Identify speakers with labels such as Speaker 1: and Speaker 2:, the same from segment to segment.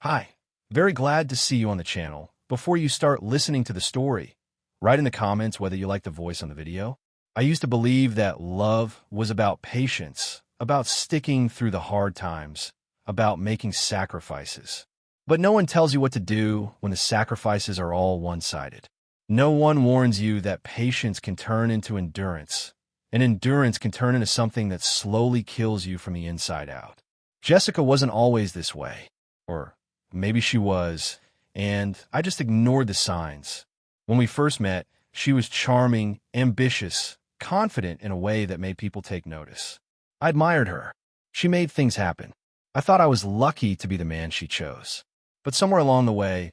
Speaker 1: Hi, very glad to see you on the channel. Before you start listening to the story, write in the comments whether you like the voice on the video. I used to believe that love was about patience, about sticking through the hard times, about making sacrifices. But no one tells you what to do when the sacrifices are all one-sided. No one warns you that patience can turn into endurance, and endurance can turn into something that slowly kills you from the inside out. Jessica wasn't always this way, or maybe she was, and I just ignored the signs. When we first met, she was charming, ambitious, confident in a way that made people take notice. I admired her. She made things happen. I thought I was lucky to be the man she chose. But somewhere along the way,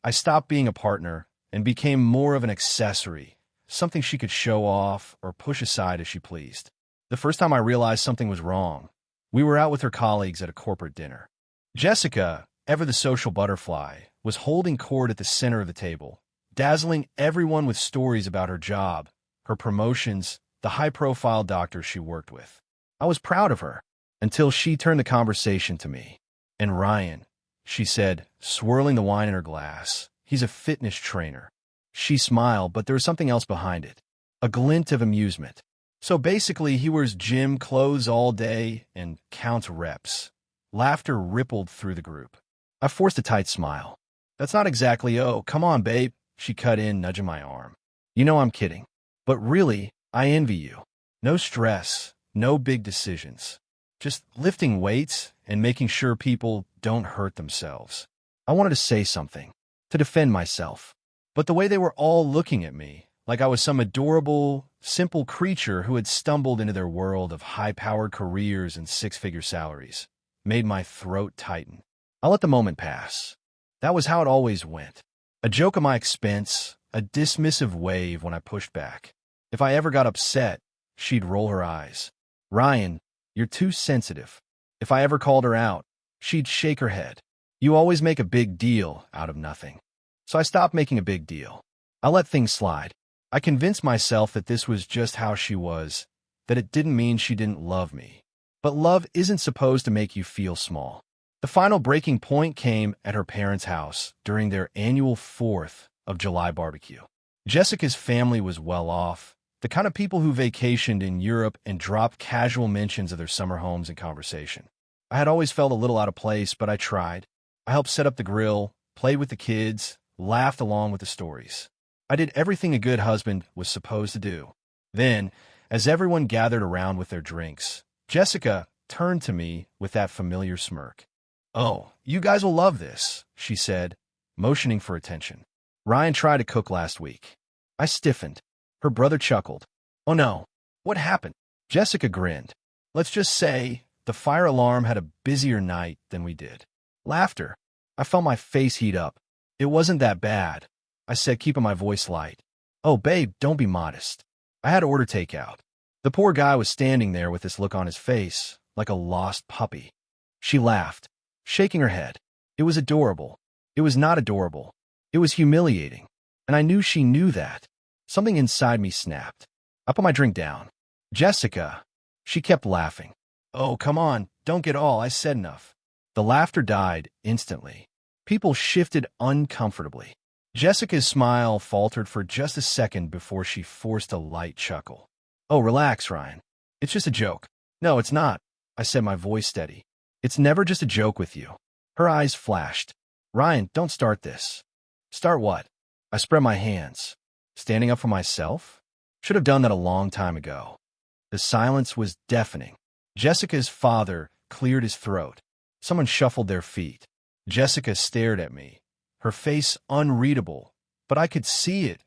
Speaker 1: I stopped being a partner and became more of an accessory, something she could show off or push aside as she pleased. The first time I realized something was wrong, we were out with her colleagues at a corporate dinner. Jessica, ever the social butterfly, was holding court at the center of the table, dazzling everyone with stories about her job, her promotions, the high-profile doctors she worked with. I was proud of her, until she turned the conversation to me. "And Ryan," she said, swirling the wine in her glass, "he's a fitness trainer." She smiled, but there was something else behind it, a glint of amusement. "So basically, he wears gym clothes all day and counts reps." Laughter rippled through the group. I forced a tight smile. "That's not exactly, oh, come on, babe," she cut in, nudging my arm. "You know I'm kidding. But really, I envy you. No stress, no big decisions. Just lifting weights and making sure people don't hurt themselves." I wanted to say something, to defend myself. But the way they were all looking at me, like I was some adorable, simple creature who had stumbled into their world of high-powered careers and six-figure salaries, made my throat tighten. I let the moment pass. That was how it always went. A joke at my expense, a dismissive wave when I pushed back. If I ever got upset, she'd roll her eyes. "Ryan, you're too sensitive." If I ever called her out, she'd shake her head. "You always make a big deal out of nothing." So I stopped making a big deal. I let things slide. I convinced myself that this was just how she was, that it didn't mean she didn't love me. But love isn't supposed to make you feel small. The final breaking point came at her parents' house during their annual 4th of July barbecue. Jessica's family was well off, the kind of people who vacationed in Europe and dropped casual mentions of their summer homes in conversation. I had always felt a little out of place, but I tried. I helped set up the grill, played with the kids, laughed along with the stories. I did everything a good husband was supposed to do. Then, as everyone gathered around with their drinks, Jessica turned to me with that familiar smirk. "Oh, you guys will love this," she said, motioning for attention. "Ryan tried to cook last week." I stiffened. Her brother chuckled. "Oh no, what happened?" Jessica grinned. "Let's just say the fire alarm had a busier night than we did." Laughter. I felt my face heat up. "It wasn't that bad," I said, keeping my voice light. "Oh, babe, don't be modest." I had to order takeout. The poor guy was standing there with this look on his face, like a lost puppy. She laughed, shaking her head. It was adorable. It was not adorable. It was humiliating. And I knew she knew that. Something inside me snapped. I put my drink down. "Jessica." She kept laughing. "Oh, come on, don't get all, I said enough." The laughter died instantly. People shifted uncomfortably. Jessica's smile faltered for just a second before she forced a light chuckle. "Oh, relax, Ryan. It's just a joke." "No, it's not," I said, my voice steady. "It's never just a joke with you." Her eyes flashed. "Ryan, don't start this." "Start what?" I spread my hands. Standing up for myself? Should have done that a long time ago. The silence was deafening. Jessica's father cleared his throat. Someone shuffled their feet. Jessica stared at me, her face unreadable, but I could see it.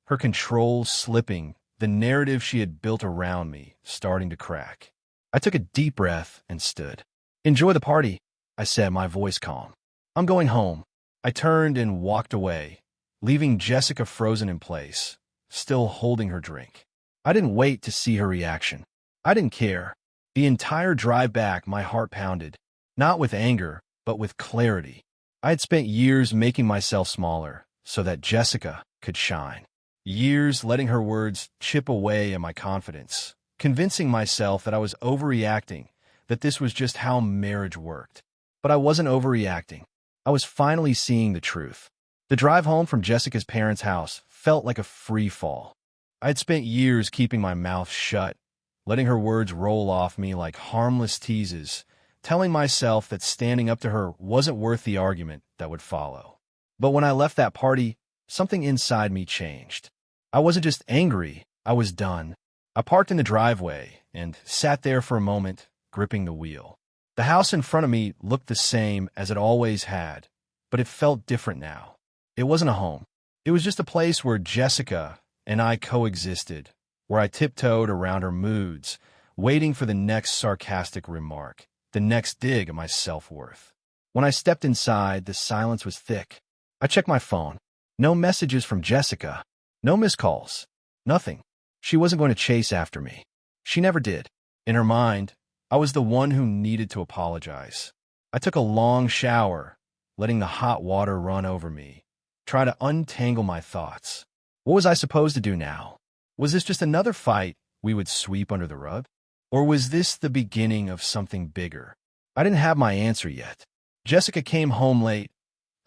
Speaker 1: Her control slipping, the narrative she had built around me starting to crack. I took a deep breath and stood. "Enjoy the party," I said, my voice calm. "I'm going home." I turned and walked away, leaving Jessica frozen in place, still holding her drink. I didn't wait to see her reaction. I didn't care. The entire drive back, my heart pounded, not with anger, but with clarity. I had spent years making myself smaller so that Jessica could shine. Years letting her words chip away at my confidence, convincing myself that I was overreacting, that this was just how marriage worked. But I wasn't overreacting. I was finally seeing the truth. The drive home from Jessica's parents' house felt like a free fall. I had spent years keeping my mouth shut, letting her words roll off me like harmless teases, telling myself that standing up to her wasn't worth the argument that would follow. But when I left that party, something inside me changed. I wasn't just angry, I was done. I parked in the driveway and sat there for a moment, gripping the wheel. The house in front of me looked the same as it always had, but it felt different now. It wasn't a home. It was just a place where Jessica and I coexisted, where I tiptoed around her moods, waiting for the next sarcastic remark, the next dig at my self-worth. When I stepped inside, the silence was thick. I checked my phone. No messages from Jessica. No missed calls. Nothing. She wasn't going to chase after me. She never did. In her mind, I was the one who needed to apologize. I took a long shower, letting the hot water run over me, try to untangle my thoughts. What was I supposed to do now? Was this just another fight we would sweep under the rug? Or was this the beginning of something bigger? I didn't have my answer yet. Jessica came home late,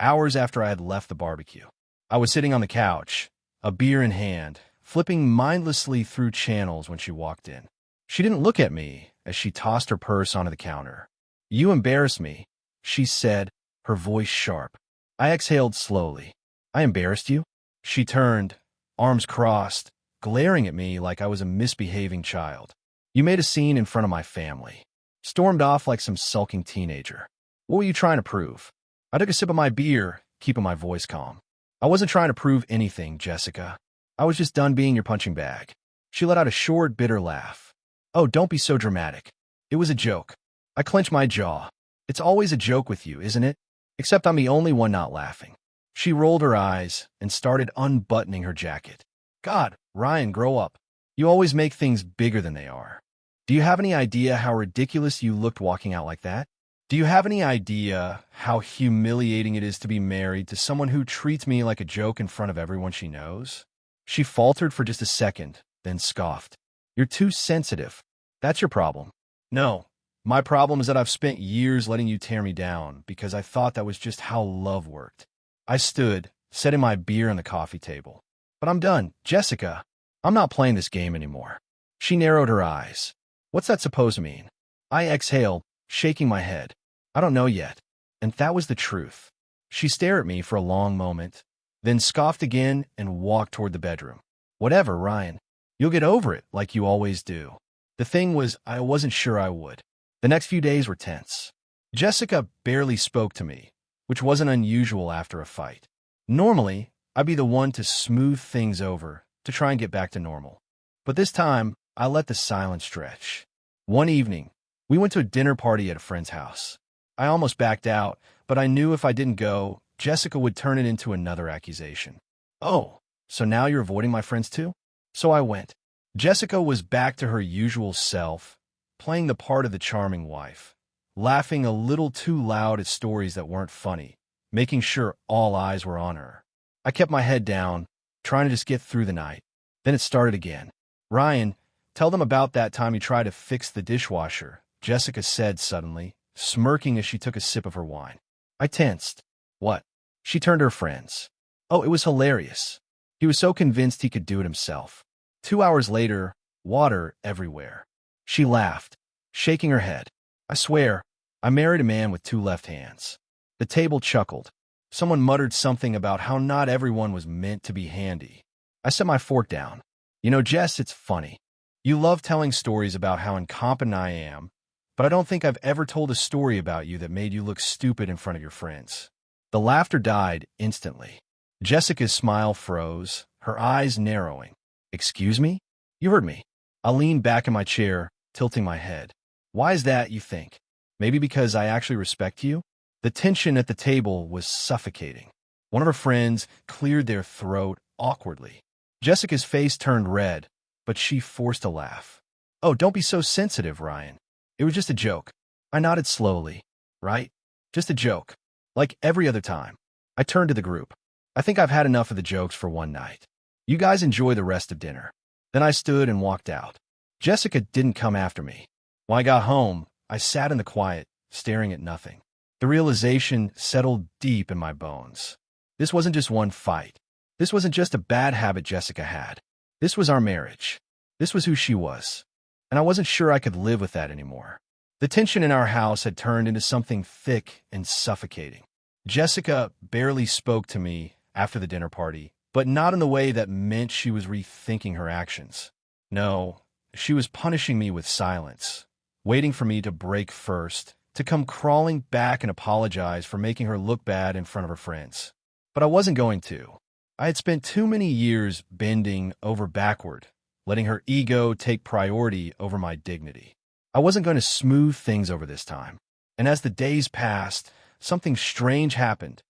Speaker 1: hours after I had left the barbecue. I was sitting on the couch, a beer in hand, flipping mindlessly through channels when she walked in. She didn't look at me as she tossed her purse onto the counter. "You embarrass me," she said, her voice sharp. I exhaled slowly. "I embarrassed you?" She turned, arms crossed, glaring at me like I was a misbehaving child. "You made a scene in front of my family. Stormed off like some sulking teenager. What were you trying to prove?" I took a sip of my beer, keeping my voice calm. "I wasn't trying to prove anything, Jessica. I was just done being your punching bag." She let out a short, bitter laugh. "Oh, don't be so dramatic. It was a joke." I clenched my jaw. "It's always a joke with you, isn't it? Except I'm the only one not laughing." She rolled her eyes and started unbuttoning her jacket. "God, Ryan, grow up. You always make things bigger than they are. Do you have any idea how ridiculous you looked walking out like that? Do you have any idea how humiliating it is to be married to someone who treats me like a joke in front of everyone she knows?" She faltered for just a second, then scoffed. "You're too sensitive. That's your problem." "No, my problem is that I've spent years letting you tear me down because I thought that was just how love worked." I stood, setting my beer on the coffee table. "But I'm done, Jessica. I'm not playing this game anymore." She narrowed her eyes. "What's that supposed to mean?" I exhaled, shaking my head. "I don't know yet." And that was the truth. She stared at me for a long moment, then scoffed again and walked toward the bedroom. "Whatever, Ryan. You'll get over it like you always do." The thing was, I wasn't sure I would. The next few days were tense. Jessica barely spoke to me, which wasn't unusual after a fight. Normally, I'd be the one to smooth things over, to try and get back to normal. But this time, I let the silence stretch. One evening, we went to a dinner party at a friend's house. I almost backed out, but I knew if I didn't go, Jessica would turn it into another accusation. "Oh, so now you're avoiding my friends too?" So I went. Jessica was back to her usual self, playing the part of the charming wife, laughing a little too loud at stories that weren't funny, making sure all eyes were on her. I kept my head down, trying to just get through the night. Then it started again. "Ryan, tell them about that time you tried to fix the dishwasher," Jessica said suddenly, smirking as she took a sip of her wine. I tensed. "What?" She turned to her friends. "Oh, it was hilarious. He was so convinced he could do it himself. 2 hours later, water everywhere." She laughed, shaking her head. "I swear, I married a man with 2 left hands." The table chuckled. Someone muttered something about how not everyone was meant to be handy. I set my fork down. "You know, Jess, it's funny. You love telling stories about how incompetent I am, but I don't think I've ever told a story about you that made you look stupid in front of your friends." The laughter died instantly. Jessica's smile froze, her eyes narrowing. "Excuse me? You heard me." I leaned back in my chair, tilting my head. "Why is that, you think? Maybe because I actually respect you?" The tension at the table was suffocating. One of her friends cleared their throat awkwardly. Jessica's face turned red, but she forced a laugh. "Oh, don't be so sensitive, Ryan. It was just a joke." I nodded slowly. "Right? Just a joke. Like every other time." I turned to the group. "I think I've had enough of the jokes for one night. You guys enjoy the rest of dinner." Then I stood and walked out. Jessica didn't come after me. When I got home, I sat in the quiet, staring at nothing. The realization settled deep in my bones. This wasn't just one fight. This wasn't just a bad habit Jessica had. This was our marriage. This was who she was. And I wasn't sure I could live with that anymore. The tension in our house had turned into something thick and suffocating. Jessica barely spoke to me after the dinner party, but not in the way that meant she was rethinking her actions. No, she was punishing me with silence, waiting for me to break first, to come crawling back and apologize for making her look bad in front of her friends. But I wasn't going to. I had spent too many years bending over backward, letting her ego take priority over my dignity. I wasn't going to smooth things over this time. And as the days passed, something strange happened.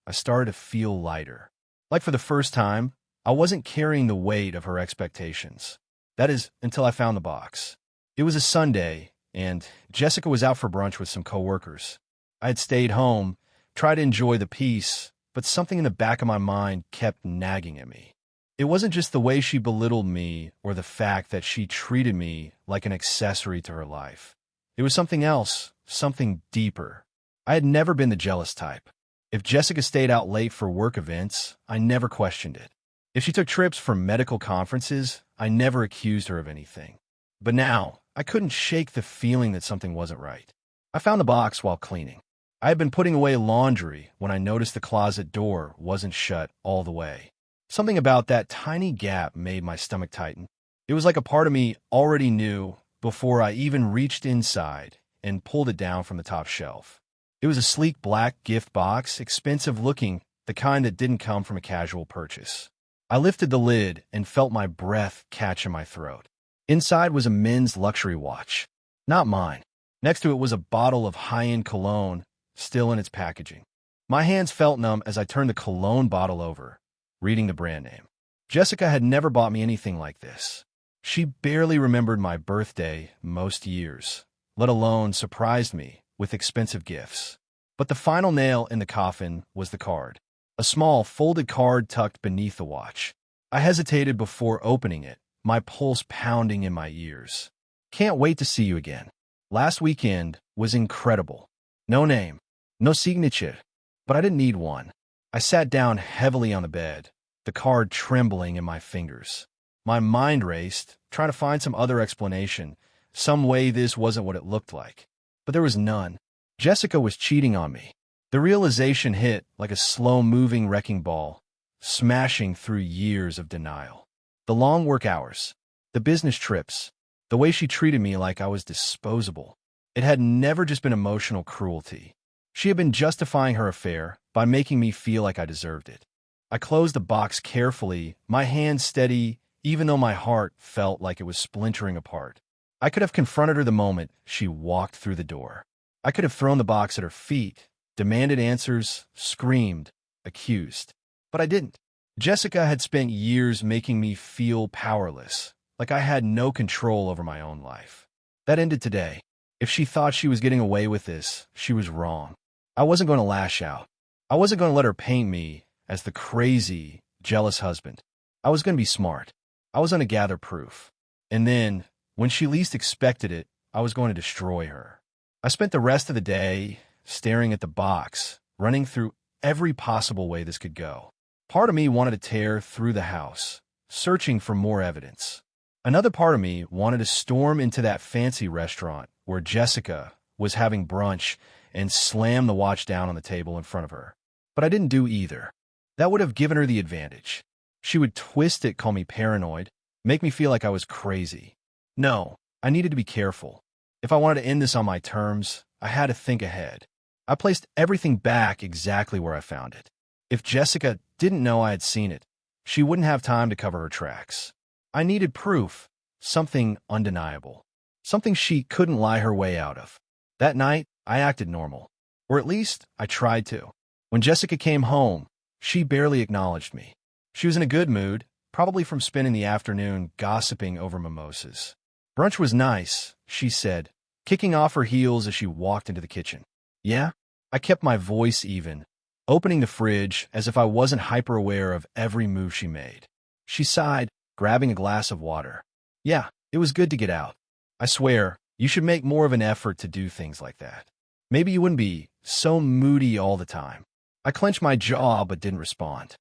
Speaker 1: I started to feel lighter. Like for the first time, I wasn't carrying the weight of her expectations. That is, until I found the box. It was a Sunday, and Jessica was out for brunch with some coworkers. I had stayed home, tried to enjoy the peace, but something in the back of my mind kept nagging at me. It wasn't just the way she belittled me or the fact that she treated me like an accessory to her life. It was something else, something deeper. I had never been the jealous type. If Jessica stayed out late for work events, I never questioned it. If she took trips for medical conferences, I never accused her of anything. But now, I couldn't shake the feeling that something wasn't right. I found the box while cleaning. I had been putting away laundry when I noticed the closet door wasn't shut all the way. Something about that tiny gap made my stomach tighten. It was like a part of me already knew before I even reached inside and pulled it down from the top shelf. It was a sleek black gift box, expensive looking, the kind that didn't come from a casual purchase. I lifted the lid and felt my breath catch in my throat. Inside was a men's luxury watch. Not mine. Next to it was a bottle of high-end cologne, still in its packaging. My hands felt numb as I turned the cologne bottle over, reading the brand name. Jessica had never bought me anything like this. She barely remembered my birthday most years, let alone surprised me with expensive gifts. But the final nail in the coffin was the card. A small, folded card tucked beneath the watch. I hesitated before opening it, my pulse pounding in my ears. Can't wait to see you again. Last weekend was incredible. No name, no signature, but I didn't need one. I sat down heavily on the bed, the card trembling in my fingers. My mind raced, trying to find some other explanation, some way this wasn't what it looked like. But there was none. Jessica was cheating on me. The realization hit like a slow-moving wrecking ball, smashing through years of denial. The long work hours, the business trips, the way she treated me like I was disposable. It had never just been emotional cruelty. She had been justifying her affair by making me feel like I deserved it. I closed the box carefully, my hand steady, even though my heart felt like it was splintering apart. I could have confronted her the moment she walked through the door. I could have thrown the box at her feet, demanded answers, screamed, accused. But I didn't. Jessica had spent years making me feel powerless, like I had no control over my own life. That ended today. If she thought she was getting away with this, she was wrong. I wasn't going to lash out. I wasn't going to let her paint me as the crazy, jealous husband. I was going to be smart. I was going to gather proof. And then, when she least expected it, I was going to destroy her. I spent the rest of the day staring at the box, running through every possible way this could go. Part of me wanted to tear through the house, searching for more evidence. Another part of me wanted to storm into that fancy restaurant where Jessica was having brunch and slam the watch down on the table in front of her. But I didn't do either. That would have given her the advantage. She would twist it, call me paranoid, make me feel like I was crazy. No, I needed to be careful. If I wanted to end this on my terms, I had to think ahead. I placed everything back exactly where I found it. If Jessica didn't know I had seen it, she wouldn't have time to cover her tracks. I needed proof, something undeniable, something she couldn't lie her way out of. That night, I acted normal, or at least I tried to. When Jessica came home, she barely acknowledged me. She was in a good mood, probably from spending the afternoon gossiping over mimosas. Brunch was nice, she said, kicking off her heels as she walked into the kitchen. Yeah? I kept my voice even, opening the fridge as if I wasn't hyper-aware of every move she made. She sighed, grabbing a glass of water. Yeah, it was good to get out. I swear, you should make more of an effort to do things like that. Maybe you wouldn't be so moody all the time. I clenched my jaw but didn't respond.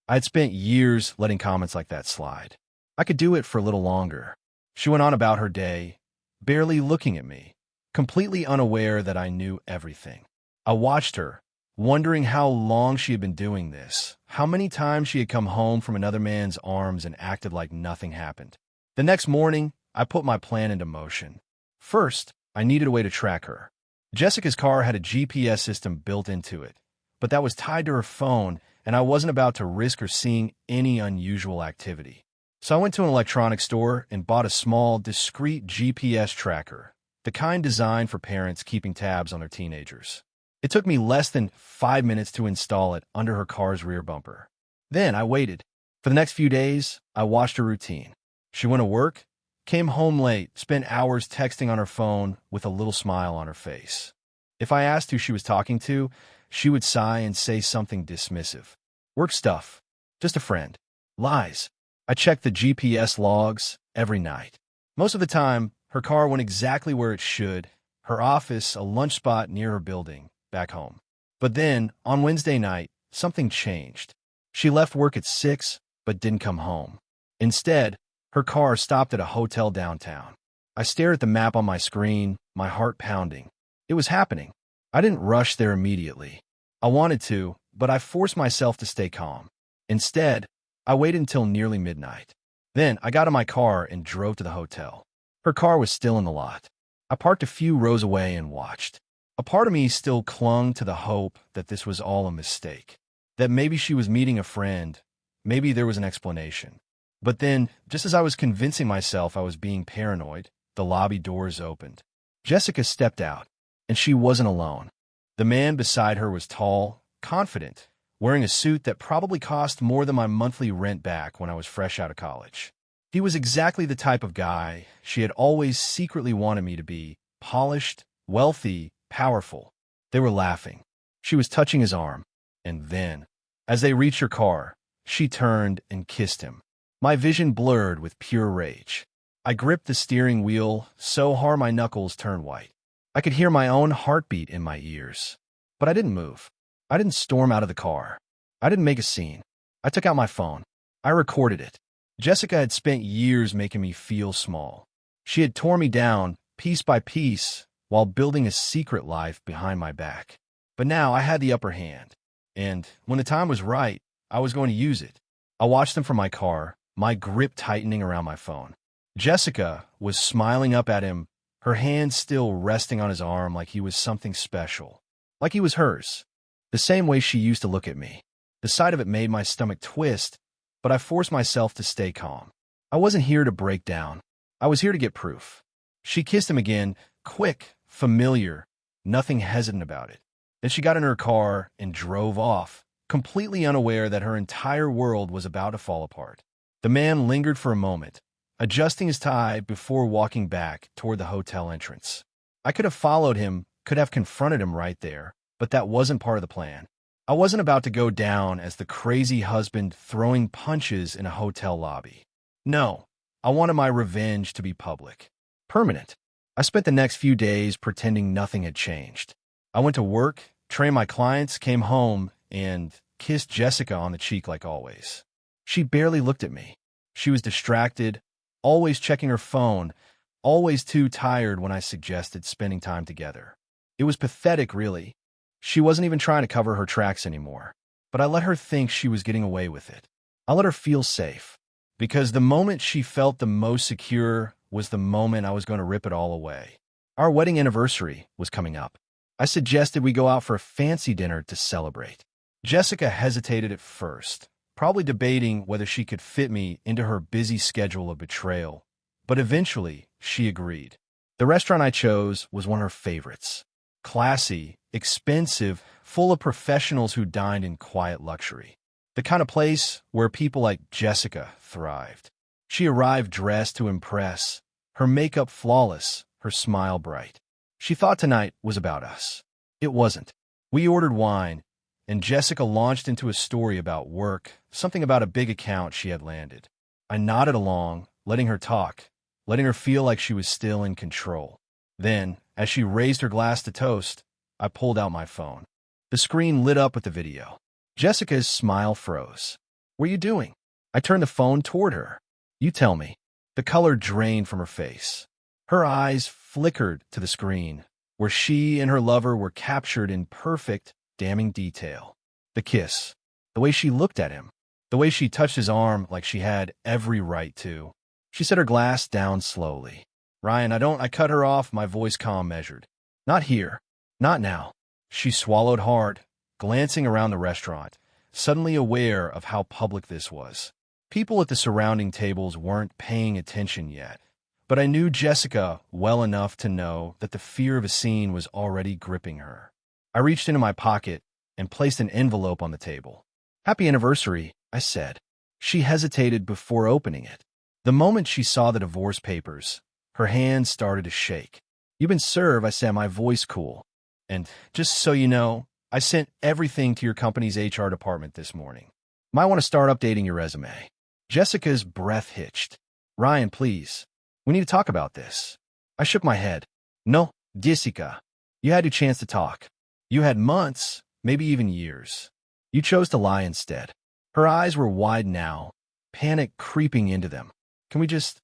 Speaker 1: I had spent years letting comments like that slide. I could do it for a little longer. She went on about her day, barely looking at me, completely unaware that I knew everything. I watched her, wondering how long she had been doing this, how many times she had come home from another man's arms and acted like nothing happened. The next morning, I put my plan into motion. First, I needed a way to track her. Jessica's car had a GPS system built into it, but that was tied to her phone, and I wasn't about to risk her seeing any unusual activity. So I went to an electronics store and bought a small, discreet GPS tracker, the kind designed for parents keeping tabs on their teenagers. It took me less than 5 minutes to install it under her car's rear bumper. Then I waited. For the next few days, I watched her routine. She went to work, came home late, spent hours texting on her phone with a little smile on her face. If I asked who she was talking to, she would sigh and say something dismissive. Work stuff. Just a friend. Lies. I checked the GPS logs every night. Most of the time, her car went exactly where it should, her office a lunch spot near her building, back home. But then, on Wednesday night, something changed. She left work at 6, but didn't come home. Instead, her car stopped at a hotel downtown. I stared at the map on my screen, my heart pounding. It was happening. I didn't rush there immediately. I wanted to, but I forced myself to stay calm. Instead, I waited until nearly midnight. Then I got in my car and drove to the hotel. Her car was still in the lot. I parked a few rows away and watched. A part of me still clung to the hope that this was all a mistake, that maybe she was meeting a friend, maybe there was an explanation. But then, just as I was convincing myself I was being paranoid, the lobby doors opened. Jessica stepped out, and she wasn't alone. The man beside her was tall, confident, wearing a suit that probably cost more than my monthly rent back when I was fresh out of college. He was exactly the type of guy she had always secretly wanted me to be: polished, wealthy, powerful. They were laughing. She was touching his arm. And then, as they reached her car, she turned and kissed him. My vision blurred with pure rage. I gripped the steering wheel so hard my knuckles turned white. I could hear my own heartbeat in my ears. But I didn't move. I didn't storm out of the car. I didn't make a scene. I took out my phone. I recorded it. Jessica had spent years making me feel small. She had torn me down, piece by piece, while building a secret life behind my back. But now I had the upper hand. And when the time was right, I was going to use it. I watched them from my car, my grip tightening around my phone. Jessica was smiling up at him, her hand still resting on his arm like he was something special, like he was hers, the same way she used to look at me. The sight of it made my stomach twist, but I forced myself to stay calm. I wasn't here to break down. I was here to get proof. She kissed him again, quick, familiar, nothing hesitant about it. Then she got in her car and drove off, completely unaware that her entire world was about to fall apart. The man lingered for a moment, adjusting his tie before walking back toward the hotel entrance. I could have followed him, could have confronted him right there, but that wasn't part of the plan. I wasn't about to go down as the crazy husband throwing punches in a hotel lobby. No, I wanted my revenge to be public, permanent. I spent the next few days pretending nothing had changed. I went to work, trained my clients, came home, and kissed Jessica on the cheek like always. She barely looked at me. She was distracted, always checking her phone, always too tired when I suggested spending time together. It was pathetic, really. She wasn't even trying to cover her tracks anymore. But I let her think she was getting away with it. I let her feel safe. Because the moment she felt the most secure was the moment I was going to rip it all away. Our wedding anniversary was coming up. I suggested we go out for a fancy dinner to celebrate. Jessica hesitated at first, probably debating whether she could fit me into her busy schedule of betrayal. But eventually, she agreed. The restaurant I chose was one of her favorites. Classy, expensive, full of professionals who dined in quiet luxury. The kind of place where people like Jessica thrived. She arrived dressed to impress, her makeup flawless, her smile bright. She thought tonight was about us. It wasn't. We ordered wine, and Jessica launched into a story about work, something about a big account she had landed. I nodded along, letting her talk, letting her feel like she was still in control. Then, as she raised her glass to toast, I pulled out my phone. The screen lit up with the video. Jessica's smile froze. "What are you doing?" I turned the phone toward her. "You tell me." The color drained from her face. Her eyes flickered to the screen, where she and her lover were captured in perfect, damning detail. The kiss. The way she looked at him. The way she touched his arm like she had every right to. She set her glass down slowly. "Ryan, I cut her off, my voice calm measured. "Not here. Not now." She swallowed hard, glancing around the restaurant, suddenly aware of how public this was. People at the surrounding tables weren't paying attention yet, but I knew Jessica well enough to know that the fear of a scene was already gripping her. I reached into my pocket and placed an envelope on the table. "Happy anniversary," I said. She hesitated before opening it. The moment she saw the divorce papers, her hands started to shake. "You've been served," I said, my voice cool. "And just so you know, I sent everything to your company's HR department this morning. Might want to start updating your resume." Jessica's breath hitched. "Ryan, please. We need to talk about this." I shook my head. "No, Jessica. You had your chance to talk. You had months, maybe even years. You chose to lie instead." Her eyes were wide now, panic creeping into them. "Can we just—"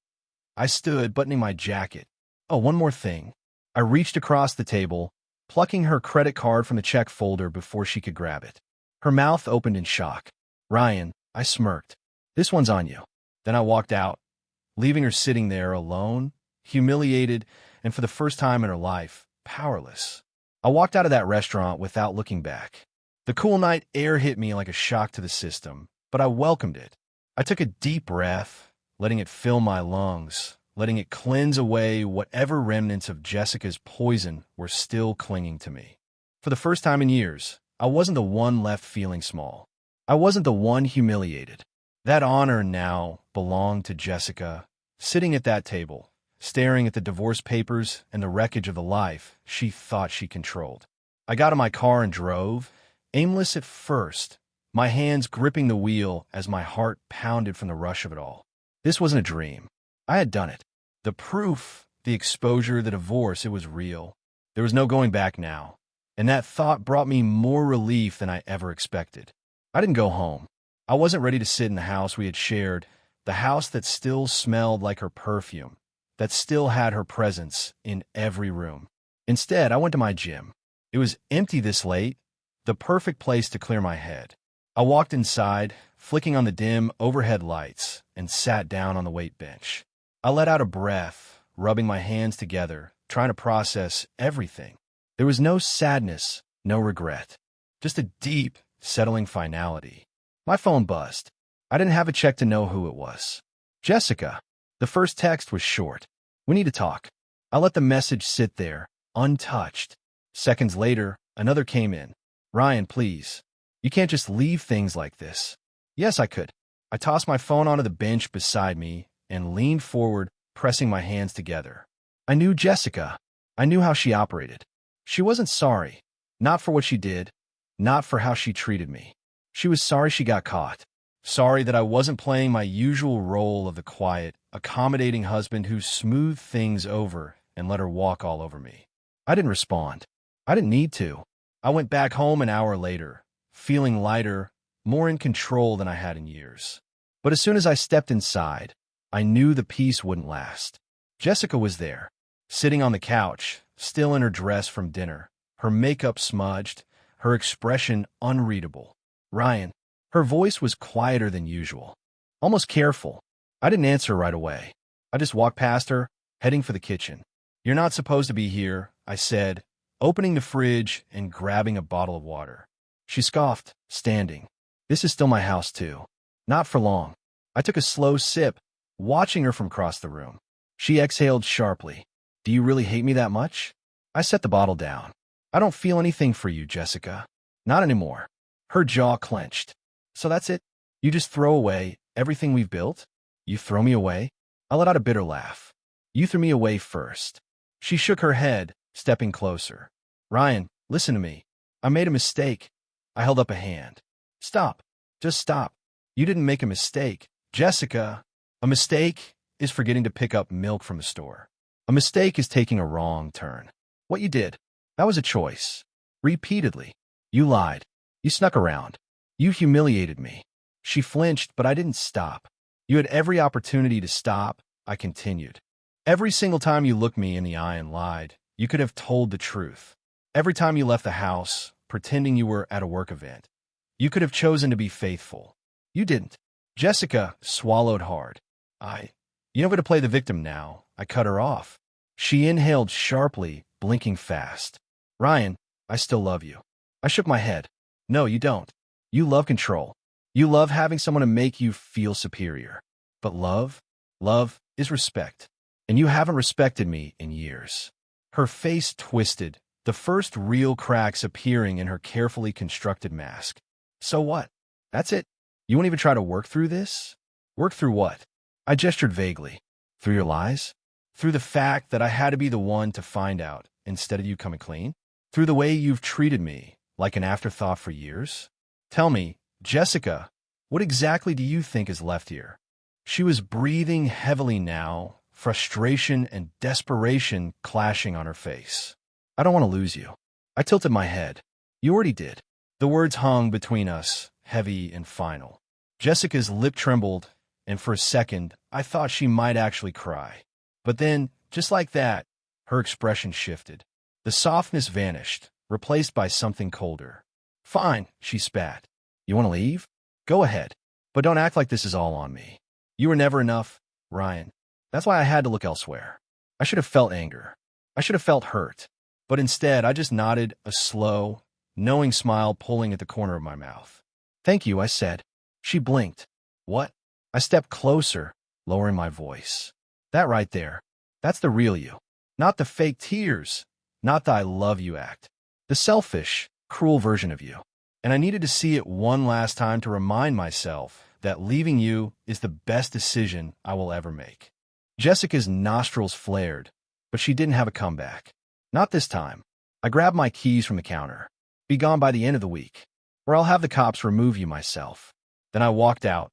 Speaker 1: I stood, buttoning my jacket. "Oh, one more thing." I reached across the table, plucking her credit card from the check folder before she could grab it. Her mouth opened in shock. "Ryan," I smirked. "This one's on you." Then I walked out, leaving her sitting there alone, humiliated, and for the first time in her life, powerless. I walked out of that restaurant without looking back. The cool night air hit me like a shock to the system, but I welcomed it. I took a deep breath, letting it fill my lungs, letting it cleanse away whatever remnants of Jessica's poison were still clinging to me. For the first time in years, I wasn't the one left feeling small. I wasn't the one humiliated. That honor now belonged to Jessica, sitting at that table, staring at the divorce papers and the wreckage of the life she thought she controlled. I got in my car and drove, aimless at first, my hands gripping the wheel as my heart pounded from the rush of it all. This wasn't a dream. I had done it. The proof, the exposure, the divorce, it was real. There was no going back now. And that thought brought me more relief than I ever expected. I didn't go home. I wasn't ready to sit in the house we had shared, the house that still smelled like her perfume, that still had her presence in every room. Instead, I went to my gym. It was empty this late, the perfect place to clear my head. I walked inside, flicking on the dim overhead lights, and sat down on the weight bench. I let out a breath, rubbing my hands together, trying to process everything. There was no sadness, no regret, just a deep, settling finality. My phone buzzed. I didn't have a check to know who it was. "Jessica." The first text was short. "We need to talk." I let the message sit there, untouched. Seconds later, another came in. "Ryan, please. You can't just leave things like this." Yes, I could. I tossed my phone onto the bench beside me and leaned forward, pressing my hands together. I knew Jessica. I knew how she operated. She wasn't sorry. Not for what she did. Not for how she treated me. She was sorry she got caught. Sorry that I wasn't playing my usual role of the quiet, accommodating husband who smoothed things over and let her walk all over me. I didn't respond. I didn't need to. I went back home an hour later, feeling lighter, more in control than I had in years. But as soon as I stepped inside, I knew the peace wouldn't last. Jessica was there, sitting on the couch, still in her dress from dinner, her makeup smudged, her expression unreadable. "Ryan." Her voice was quieter than usual, almost careful. I didn't answer right away. I just walked past her, heading for the kitchen. "You're not supposed to be here," I said, opening the fridge and grabbing a bottle of water. She scoffed, standing. "This is still my house, too." "Not for long." I took a slow sip, watching her from across the room. She exhaled sharply. "Do you really hate me that much?" I set the bottle down. "I don't feel anything for you, Jessica. Not anymore." Her jaw clenched. "So that's it? You just throw away everything we've built? You throw me away?" I let out a bitter laugh. "You threw me away first." She shook her head, stepping closer. "Ryan, listen to me. I made a mistake." I held up a hand. "Stop. Just stop. You didn't make a mistake, Jessica. A mistake is forgetting to pick up milk from the store. A mistake is taking a wrong turn. What you did, that was a choice. Repeatedly. You lied. You snuck around. You humiliated me. She flinched, but I didn't stop. You had every opportunity to stop. I continued. Every single time you looked me in the eye and lied, you could have told the truth. Every time you left the house, pretending you were at a work event, you could have chosen to be faithful. You didn't. Jessica swallowed hard. You don't get to play the victim now. I cut her off. She inhaled sharply, blinking fast. Ryan, I still love you. I shook my head. No, you don't. You love control. You love having someone to make you feel superior. But love is respect. And you haven't respected me in years. Her face twisted, the first real cracks appearing in her carefully constructed mask. So what? That's it? You won't even try to work through this? Work through what? I gestured vaguely. Through your lies? Through the fact that I had to be the one to find out instead of you coming clean? Through the way you've treated me like an afterthought for years? Tell me, Jessica, what exactly do you think is left here? She was breathing heavily now, frustration and desperation clashing on her face. I don't want to lose you. I tilted my head. You already did. The words hung between us, heavy and final. Jessica's lip trembled, and for a second, I thought she might actually cry. But then, just like that, her expression shifted. The softness vanished, replaced by something colder. Fine, she spat. You want to leave? Go ahead. But don't act like this is all on me. You were never enough, Ryan. That's why I had to look elsewhere. I should have felt anger. I should have felt hurt. But instead, I just nodded, a slow, knowing smile pulling at the corner of my mouth. Thank you, I said. She blinked. What? I stepped closer, lowering my voice. That right there, that's the real you. Not the fake tears, not the I love you act. The selfish, cruel version of you. And I needed to see it one last time to remind myself that leaving you is the best decision I will ever make. Jessica's nostrils flared, but she didn't have a comeback. Not this time. I grabbed my keys from the counter. Be gone by the end of the week, or I'll have the cops remove you myself. Then I walked out,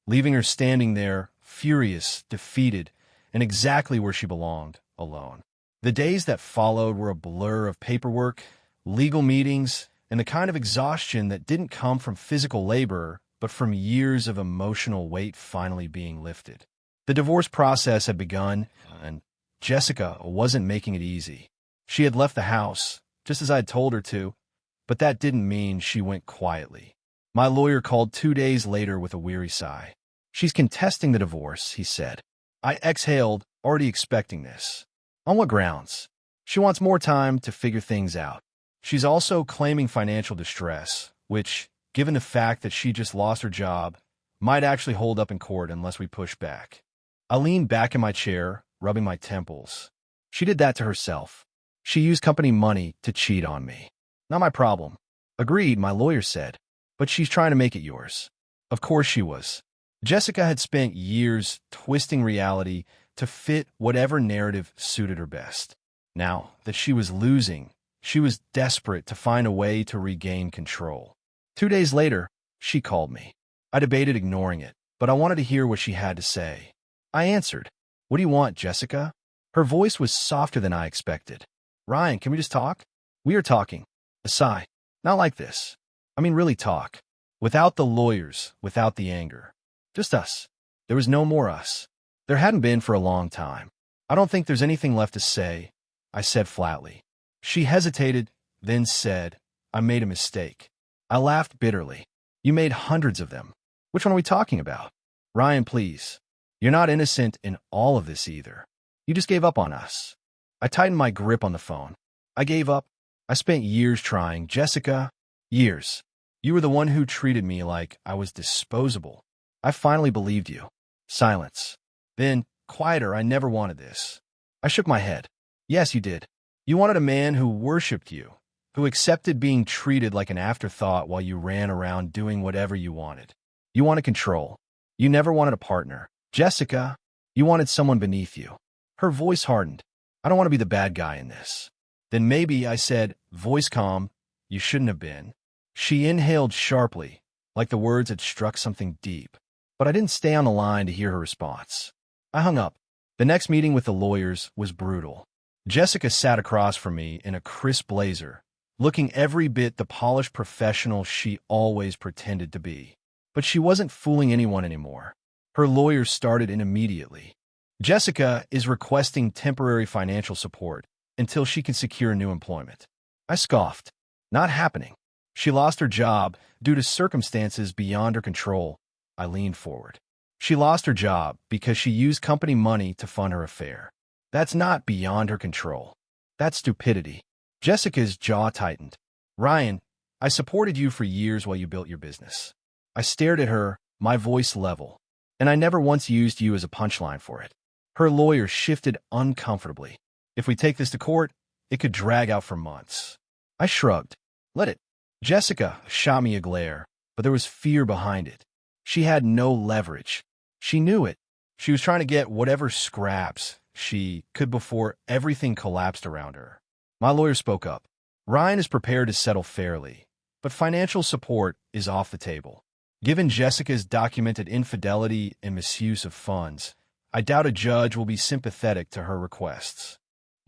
Speaker 1: leaving her standing there, furious, defeated, and exactly where she belonged, alone. The days that followed were a blur of paperwork, legal meetings, and the kind of exhaustion that didn't come from physical labor, but from years of emotional weight finally being lifted. The divorce process had begun, and Jessica wasn't making it easy. She had left the house, just as I had told her to, but that didn't mean she went quietly. My lawyer called 2 days later with a weary sigh. She's contesting the divorce, he said. I exhaled, already expecting this. On what grounds? She wants more time to figure things out. She's also claiming financial distress, which, given the fact that she just lost her job, might actually hold up in court unless we push back. I leaned back in my chair, rubbing my temples. She did that to herself. She used company money to cheat on me. Not my problem. Agreed, my lawyer said. But she's trying to make it yours. Of course she was. Jessica had spent years twisting reality to fit whatever narrative suited her best. Now that she was losing, she was desperate to find a way to regain control. 2 days later, she called me. I debated ignoring it, but I wanted to hear what she had to say. I answered. What do you want, Jessica? Her voice was softer than I expected. Ryan, can we just talk? We are talking. A sigh. Not like this. I mean, really talk. Without the lawyers, without the anger. Just us. There was no more us. There hadn't been for a long time. I don't think there's anything left to say, I said flatly. She hesitated, then said, I made a mistake. I laughed bitterly. You made hundreds of them. Which one are we talking about? Ryan, please. You're not innocent in all of this either. You just gave up on us. I tightened my grip on the phone. I gave up. I spent years trying. Jessica, years. You were the one who treated me like I was disposable. I finally believed you. Silence. Then, quieter, I never wanted this. I shook my head. Yes, you did. You wanted a man who worshipped you, who accepted being treated like an afterthought while you ran around doing whatever you wanted. You wanted control. You never wanted a partner. Jessica, you wanted someone beneath you. Her voice hardened. I don't want to be the bad guy in this. Then maybe, I said, voice calm, you shouldn't have been. She inhaled sharply, like the words had struck something deep. But I didn't stay on the line to hear her response. I hung up. The next meeting with the lawyers was brutal. Jessica sat across from me in a crisp blazer, looking every bit the polished professional she always pretended to be. But she wasn't fooling anyone anymore. Her lawyer started in immediately. Jessica is requesting temporary financial support until she can secure new employment. I scoffed. Not happening. She lost her job due to circumstances beyond her control. I leaned forward. She lost her job because she used company money to fund her affair. That's not beyond her control. That's stupidity. Jessica's jaw tightened. Ryan, I supported you for years while you built your business. I stared at her, my voice level, and I never once used you as a punchline for it. Her lawyer shifted uncomfortably. If we take this to court, it could drag out for months. I shrugged. Let it. Jessica shot me a glare, but there was fear behind it. She had no leverage. She knew it. She was trying to get whatever scraps she could before everything collapsed around her. My lawyer spoke up. Ryan is prepared to settle fairly, but financial support is off the table. Given Jessica's documented infidelity and misuse of funds, I doubt a judge will be sympathetic to her requests.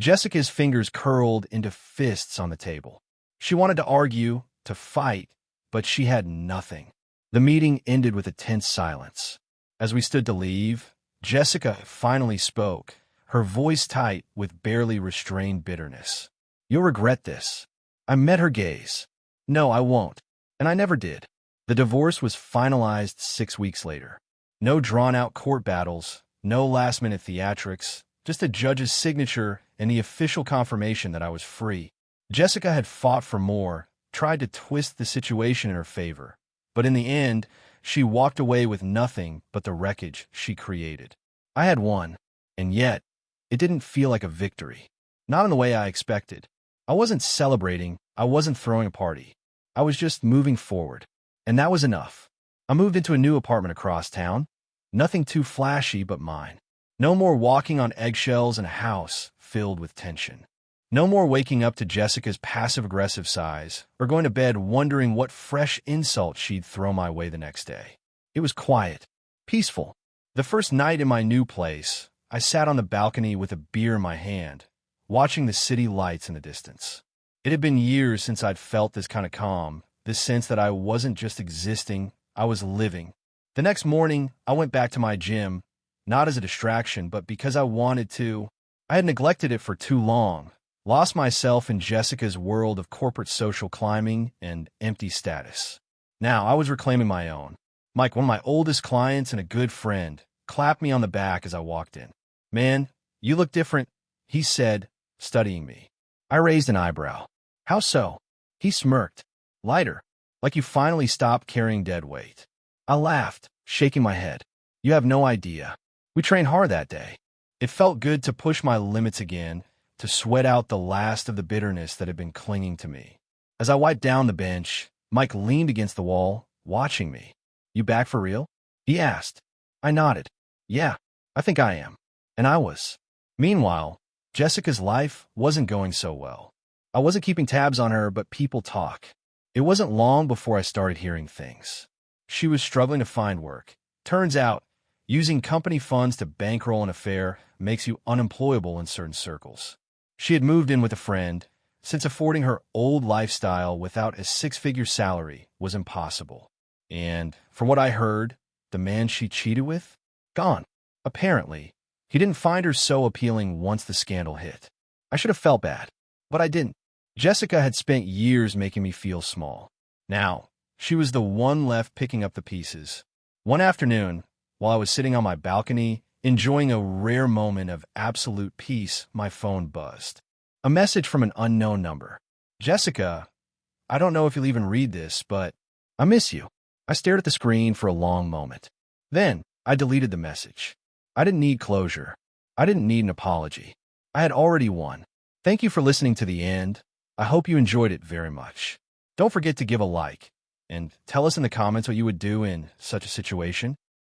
Speaker 1: Jessica's fingers curled into fists on the table. She wanted to argue, to fight, but she had nothing. The meeting ended with a tense silence. As we stood to leave, Jessica finally spoke, her voice tight with barely restrained bitterness. You'll regret this. I met her gaze. No, I won't. And I never did. The divorce was finalized 6 weeks later. No drawn-out court battles, no last-minute theatrics, just a judge's signature and the official confirmation that I was free. Jessica had fought for more, tried to twist the situation in her favor, but in the end, she walked away with nothing but the wreckage she created. I had won, and yet, it didn't feel like a victory. Not in the way I expected. I wasn't celebrating, I wasn't throwing a party. I was just moving forward. And that was enough. I moved into a new apartment across town. Nothing too flashy but mine. No more walking on eggshells in a house filled with tension. No more waking up to Jessica's passive-aggressive sighs or going to bed wondering what fresh insult she'd throw my way the next day. It was quiet, peaceful. The first night in my new place, I sat on the balcony with a beer in my hand, watching the city lights in the distance. It had been years since I'd felt this kind of calm, this sense that I wasn't just existing, I was living. The next morning, I went back to my gym, not as a distraction, but because I wanted to. I had neglected it for too long, lost myself in Jessica's world of corporate social climbing and empty status. Now, I was reclaiming my own. Mike, one of my oldest clients and a good friend, clapped me on the back as I walked in. Man, you look different, he said, studying me. I raised an eyebrow. How so? He smirked. Lighter, like you finally stopped carrying dead weight. I laughed, shaking my head. You have no idea. We trained hard that day. It felt good to push my limits again, to sweat out the last of the bitterness that had been clinging to me. As I wiped down the bench, Mike leaned against the wall, watching me. You back for real? He asked. I nodded. Yeah, I think I am. And I was. Meanwhile, Jessica's life wasn't going so well. I wasn't keeping tabs on her, but people talk. It wasn't long before I started hearing things. She was struggling to find work. Turns out, using company funds to bankroll an affair makes you unemployable in certain circles. She had moved in with a friend, since affording her old lifestyle without a six-figure salary was impossible. And, from what I heard, the man she cheated with? Gone. Apparently, he didn't find her so appealing once the scandal hit. I should have felt bad, but I didn't. Jessica had spent years making me feel small. Now, she was the one left picking up the pieces. One afternoon, while I was sitting on my balcony, enjoying a rare moment of absolute peace, my phone buzzed. A message from an unknown number. Jessica, I don't know if you'll even read this, but I miss you. I stared at the screen for a long moment. Then, I deleted the message. I didn't need closure. I didn't need an apology. I had already won. Thank you for listening to the end. I hope you enjoyed it very much. Don't forget to give a like, and tell us in the comments what you would do in such a situation.